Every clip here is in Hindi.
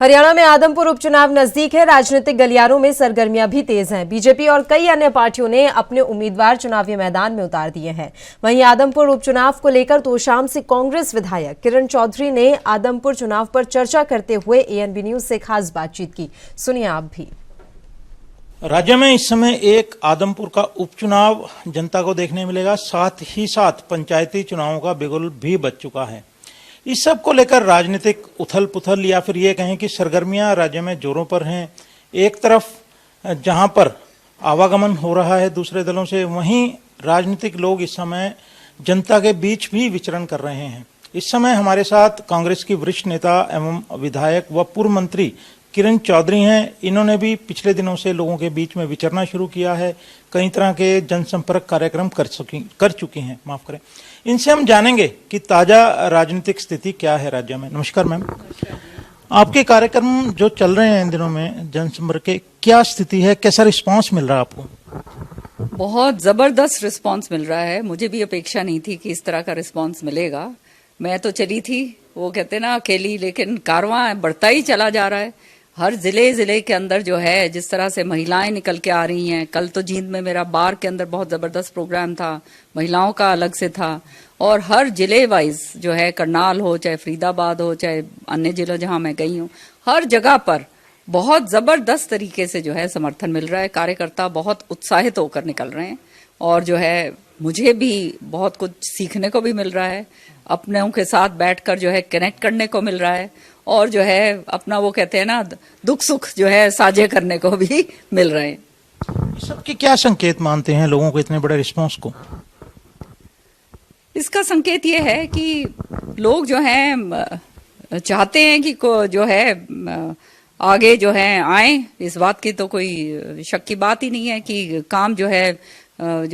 हरियाणा में आदमपुर उपचुनाव नजदीक है। राजनीतिक गलियारों में सरगर्मियां भी तेज हैं। बीजेपी और कई अन्य पार्टियों ने अपने उम्मीदवार चुनावी मैदान में उतार दिए हैं। वहीं आदमपुर उपचुनाव को लेकर तोशाम से कांग्रेस विधायक किरण चौधरी ने आदमपुर चुनाव पर चर्चा करते हुए एएनबी न्यूज से खास बातचीत की। सुनिए आप भी। राज्य में इस समय एक आदमपुर का उपचुनाव जनता को देखने मिलेगा, साथ ही साथ पंचायती चुनावों का बिगुल भी बज चुका है। इस सब को लेकर राजनीतिक उथल पुथल या फिर ये कहें कि सरगर्मियां राज्य में जोरों पर हैं। एक तरफ जहां पर आवागमन हो रहा है दूसरे दलों से, वहीं राजनीतिक लोग इस समय जनता के बीच भी विचरण कर रहे हैं। इस समय हमारे साथ कांग्रेस की वरिष्ठ नेता एवं विधायक व पूर्व मंत्री किरण चौधरी हैं। इन्होंने भी पिछले दिनों से लोगों के बीच में विचरना शुरू किया है, कई तरह के जनसंपर्क कार्यक्रम कर चुकी हैं। माफ करें। इनसे हम जानेंगे कि ताजा राजनीतिक स्थिति क्या है राज्य में। नमस्कार मैम। आपके कार्यक्रम जो चल रहे हैं इन दिनों में जनसंपर्क के, क्या स्थिति है, कैसा रिस्पांस मिल रहा है आपको? बहुत जबरदस्त रिस्पांस मिल रहा है। मुझे भी अपेक्षा नहीं थी कि इस तरह का रिस्पांस मिलेगा। मैं तो चली थी, वो कहते ना अकेली, लेकिन कारवां बढ़ता ही चला जा रहा है। हर जिले के अंदर जो है जिस तरह से महिलाएं निकल के आ रही हैं। कल तो जींद में मेरा बार के अंदर बहुत जबरदस्त प्रोग्राम था, महिलाओं का अलग से था। और हर जिले वाइज जो है, करनाल हो चाहे फरीदाबाद हो चाहे अन्य जिले जहां मैं गई हूँ, हर जगह पर बहुत जबरदस्त तरीके से जो है समर्थन मिल रहा है। कार्यकर्ता बहुत उत्साहित होकर निकल रहे हैं और जो है मुझे भी बहुत कुछ सीखने को भी मिल रहा है। अपनों के साथ बैठकर जो है कनेक्ट करने को मिल रहा है और जो है अपना वो कहते हैं ना दुख सुख जो है साझे करने को भी मिल रहे हैं। सबके क्या संकेत मानते हैं लोगों को इतने बड़े रिस्पांस को? इसका संकेत ये है कि लोग जो हैं चाहते हैं कि जो है आगे जो है आए। इस बात की तो कोई शक की बात ही नहीं है कि काम जो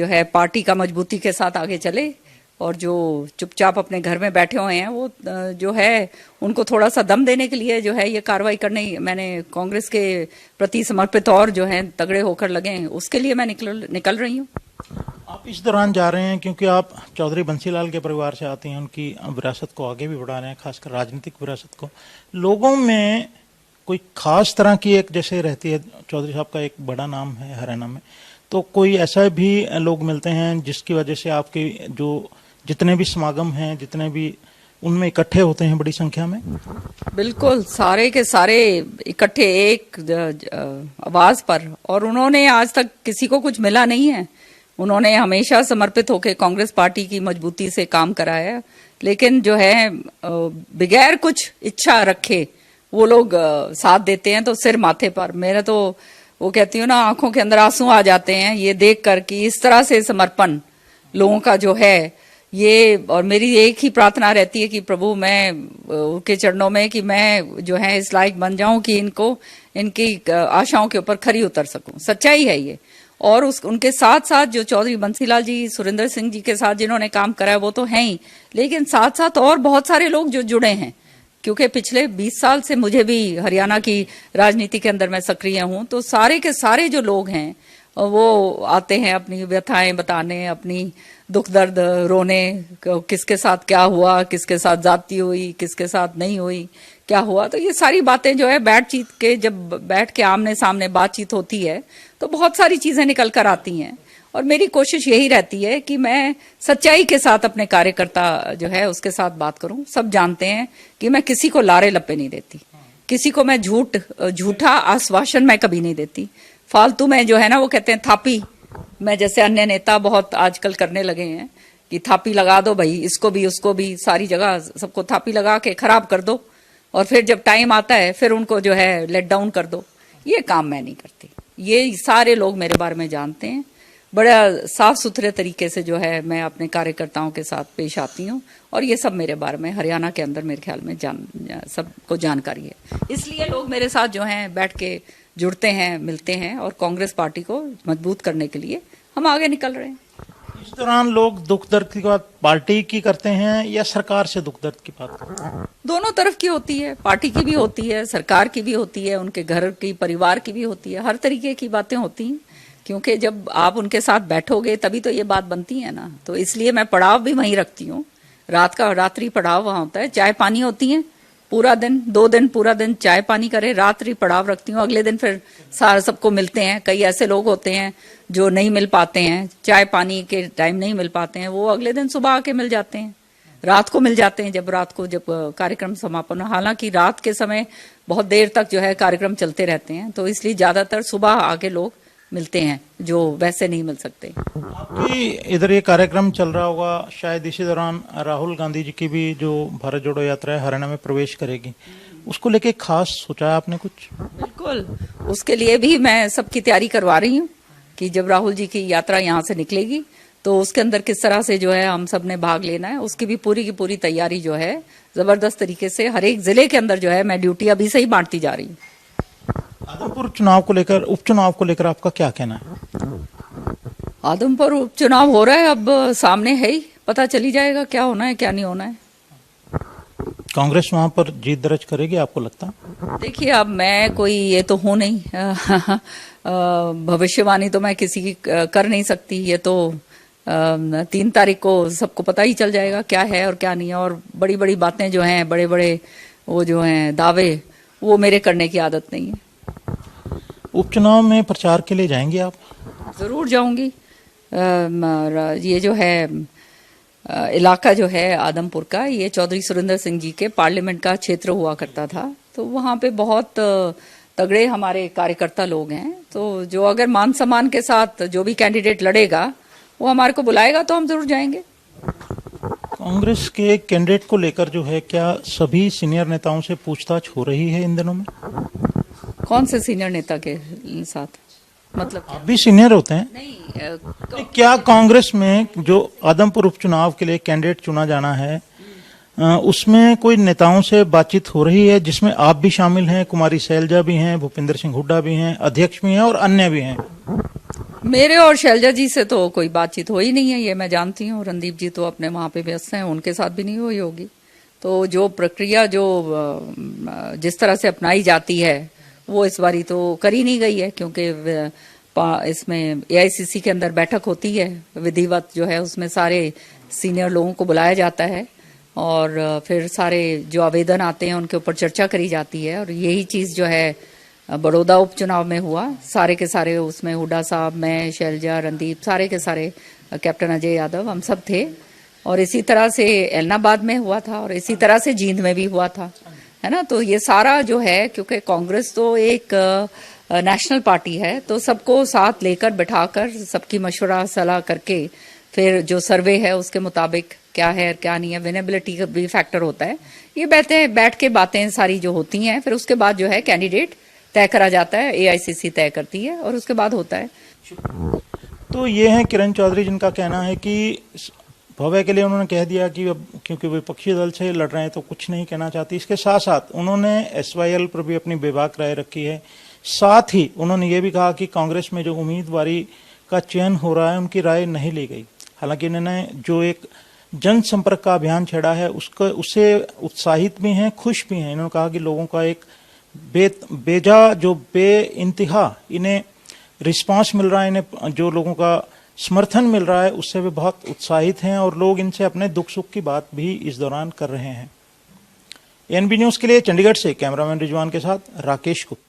है पार्टी का मजबूती के साथ आगे चले। और जो चुपचाप अपने घर में बैठे हुए हैं वो जो है उनको थोड़ा सा दम देने के लिए जो है ये कार्रवाई करने मैंने कांग्रेस के प्रति समर्पित और जो है तगड़े होकर लगे, उसके लिए मैं निकल रही हूँ। आप इस दौरान जा रहे हैं क्योंकि आप चौधरी बंसीलाल के परिवार से आती हैं, उनकी विरासत को आगे भी बढ़ा रहे हैं, खासकर राजनीतिक विरासत को। लोगों में कोई खास तरह की एक जैसे रहती है, चौधरी साहब का एक बड़ा नाम है हरियाणा में, तो कोई ऐसा भी लोग मिलते हैं जिसकी वजह से आपके जो जितने भी समागम हैं, जितने भी उनमें इकट्ठे होते हैं बड़ी संख्या में? बिल्कुल, सारे के सारे इकट्ठे एक आवाज पर। और उन्होंने आज तक किसी को कुछ मिला नहीं है। उन्होंने हमेशा समर्पित होकर कांग्रेस पार्टी की मजबूती से काम कराया, लेकिन जो है बगैर कुछ इच्छा रखे वो लोग साथ देते हैं तो सिर माथे पर। मेरा तो वो कहती हूँ ना, आंखों के अंदर आंसू आ जाते हैं ये देख कर कि इस तरह से समर्पण लोगों का जो है ये। और मेरी एक ही प्रार्थना रहती है कि प्रभु मैं उनके चरणों में कि मैं जो है इस लायक बन जाऊं कि इनकी आशाओं के ऊपर खरी उतर सकूं। सच्चाई है ये। और उनके साथ साथ जो चौधरी बंसीलाल जी, सुरेंद्र सिंह जी के साथ जिन्होंने काम करा है वो तो हैं ही, लेकिन साथ साथ और बहुत सारे लोग जो जुड़े हैं। क्योंकि पिछले 20 साल से मुझे भी हरियाणा की राजनीति के अंदर मैं सक्रिय हूं, तो सारे के सारे जो लोग हैं वो आते हैं अपनी व्यथाएं बताने, अपनी दुख दर्द रोने, किसके साथ क्या हुआ, किसके साथ जाती हुई, किसके साथ नहीं हुई, क्या हुआ। तो ये सारी बातें जो है जब बैठ के आमने सामने बातचीत होती है तो बहुत सारी चीजें निकल कर आती हैं। और मेरी कोशिश यही रहती है कि मैं सच्चाई के साथ अपने कार्यकर्ता जो है उसके साथ बात करूं। सब जानते हैं कि मैं किसी को लारे लप्पे नहीं देती, किसी को मैं झूठा आश्वासन मैं कभी नहीं देती। फालतू में जो है ना वो कहते हैं थापी, मैं जैसे अन्य नेता बहुत आजकल करने लगे हैं कि थापी लगा दो भाई, इसको भी उसको भी, सारी जगह सबको थापी लगा के खराब कर दो और फिर जब टाइम आता है फिर उनको जो है लेट डाउन कर दो। ये काम मैं नहीं करती। ये सारे लोग मेरे बारे में जानते हैं। बड़ा साफ सुथरे तरीके से जो है मैं अपने कार्यकर्ताओं के साथ पेश आती हूँ और ये सब मेरे बारे में हरियाणा के अंदर मेरे ख्याल में सबको जानकारी है। इसलिए लोग मेरे साथ जो हैं बैठ के जुड़ते हैं, मिलते हैं और कांग्रेस पार्टी को मजबूत करने के लिए हम आगे निकल रहे हैं। इस दौरान लोग दुख दर्द की बात पार्टी की करते हैं या सरकार से दुख दर्द की बात करते हैं? दोनों तरफ की होती है, पार्टी की भी होती है, सरकार की भी होती है, उनके घर की परिवार की भी होती है, हर तरीके की बातें होती हैं। क्योंकि जब आप उनके साथ बैठोगे तभी तो ये बात बनती है ना। तो इसलिए मैं पड़ाव भी वहीं रखती हूँ। रात्रि पड़ाव वहां होता है, चाय पानी होती है, पूरा दिन 2 दिन पूरा दिन चाय पानी करे, रात्रि पड़ाव रखती हूँ, अगले दिन फिर सारा सबको मिलते हैं। कई ऐसे लोग होते हैं जो नहीं मिल पाते हैं, चाय पानी के टाइम नहीं मिल पाते हैं, वो अगले दिन सुबह आके मिल जाते हैं, रात को मिल जाते हैं, जब कार्यक्रम समापन हो। हालांकि रात के समय बहुत देर तक जो है कार्यक्रम चलते रहते हैं, तो इसलिए ज्यादातर सुबह आके लोग मिलते हैं जो वैसे नहीं मिल सकते। आपकी इधर ये कार्यक्रम चल रहा होगा, शायद इसी दौरान राहुल गांधी जी की भी जो भारत जोड़ो यात्रा है हरियाणा में प्रवेश करेगी, उसको लेके खास सोचा है आपने कुछ? बिल्कुल, उसके लिए भी मैं सबकी तैयारी करवा रही हूँ कि जब राहुल जी की यात्रा यहाँ से निकलेगी तो उसके अंदर किस तरह से जो है हम सब ने भाग लेना है, उसकी भी पूरी की पूरी तैयारी जो है जबरदस्त तरीके से हर एक जिले के अंदर जो है मैं ड्यूटी अभी से ही बांटती जा रही हूँ। आदमपुर चुनाव को लेकर, उपचुनाव को लेकर आपका क्या कहना है? आदमपुर उपचुनाव हो रहा है, अब सामने है ही, पता चली जाएगा क्या होना है क्या नहीं होना है। कांग्रेस वहां पर जीत दर्ज करेगी आपको लगता? देखिए, अब मैं कोई ये तो हूं नहीं भविष्यवाणी तो मैं किसी की कर नहीं सकती। ये तो 3 तारीख को सबको पता ही चल जाएगा क्या है और क्या नहीं है। और बड़ी बड़ी बातें जो हैं, बड़े बड़े वो जो हैं दावे, वो मेरे करने की आदत नहीं है। उपचुनाव में प्रचार के लिए जाएंगे आप? जरूर जाऊंगी। ये जो है इलाका जो है आदमपुर का, ये चौधरी सुरेंद्र सिंह जी के पार्लियामेंट का क्षेत्र हुआ करता था, तो वहां पे बहुत तगड़े हमारे कार्यकर्ता लोग हैं। तो जो अगर मान सम्मान के साथ जो भी कैंडिडेट लड़ेगा वो हमारे को बुलाएगा तो हम जरूर जाएंगे। कांग्रेस के कैंडिडेट को लेकर जो है, क्या सभी सीनियर नेताओं से पूछताछ हो रही है इन दिनों में? कौन से सीनियर नेता के साथ? मतलब आप भी सीनियर होते हैं? नहीं, क्या कांग्रेस में जो आदमपुर उपचुनाव के लिए कैंडिडेट चुना जाना है, उसमें कोई नेताओं से बातचीत हो रही है जिसमें आप भी शामिल हैं? कुमारी शैलजा भी हैं, भूपिंदर सिंह हुड्डा भी हैं, अध्यक्ष भी हैं और अन्य भी हैं। मेरे और शैलजा जी से तो कोई बातचीत हो ही नहीं है, ये मैं जानती हूँ। रणदीप जी तो अपने वहां पे व्यस्त हैं, उनके साथ भी नहीं हुई होगी। तो जो प्रक्रिया जो जिस तरह से अपनाई जाती है वो इस बारी तो करी नहीं गई है, क्योंकि इसमें एआईसीसी के अंदर बैठक होती है विधिवत जो है, उसमें सारे सीनियर लोगों को बुलाया जाता है और फिर सारे जो आवेदन आते हैं उनके ऊपर चर्चा करी जाती है। और यही चीज जो है बड़ौदा उपचुनाव में हुआ, सारे के सारे उसमें हुड्डा साहब, मैं, शैलजा, रणदीप, सारे के सारे, कैप्टन अजय यादव, हम सब थे। और इसी तरह से एलनाबाद में हुआ था और इसी तरह से जींद में भी हुआ था, है ना। तो ये सारा जो है, क्योंकि कांग्रेस तो एक नेशनल पार्टी है, तो सबको साथ लेकर बैठाकर सबकी मशवरा सलाह करके फिर जो सर्वे है उसके मुताबिक क्या है क्या नहीं है, विनेबिलिटी का भी फैक्टर होता है। ये बैठ के बातें सारी जो होती हैं, फिर उसके बाद जो है कैंडिडेट तय करा जाता है, एआईसीसी तय करती है और उसके बाद होता है। तो ये है किरण चौधरी, जिनका कहना है कि भव्य के लिए उन्होंने कह दिया कि अब क्योंकि विपक्षी दल से लड़ रहे हैं तो कुछ नहीं कहना चाहती। इसके साथ साथ उन्होंने एसवाईएल पर भी अपनी बेबाक राय रखी है। साथ ही उन्होंने ये भी कहा कि कांग्रेस में जो उम्मीदवारी का चयन हो रहा है उनकी राय नहीं ली गई। हालांकि इन्होंने जो एक जनसंपर्क का अभियान छेड़ा है उससे उत्साहित भी हैं, खुश भी हैं। इन्होंने कहा कि लोगों का एक बेजा जो बेइंतहा इन्हें रिस्पांस मिल रहा है, इन्हें जो लोगों का समर्थन मिल रहा है, उससे वे बहुत उत्साहित हैं और लोग इनसे अपने दुख सुख की बात भी इस दौरान कर रहे हैं। एनबी न्यूज के लिए चंडीगढ़ से कैमरामैन रिजवान के साथ राकेश गुप्ता।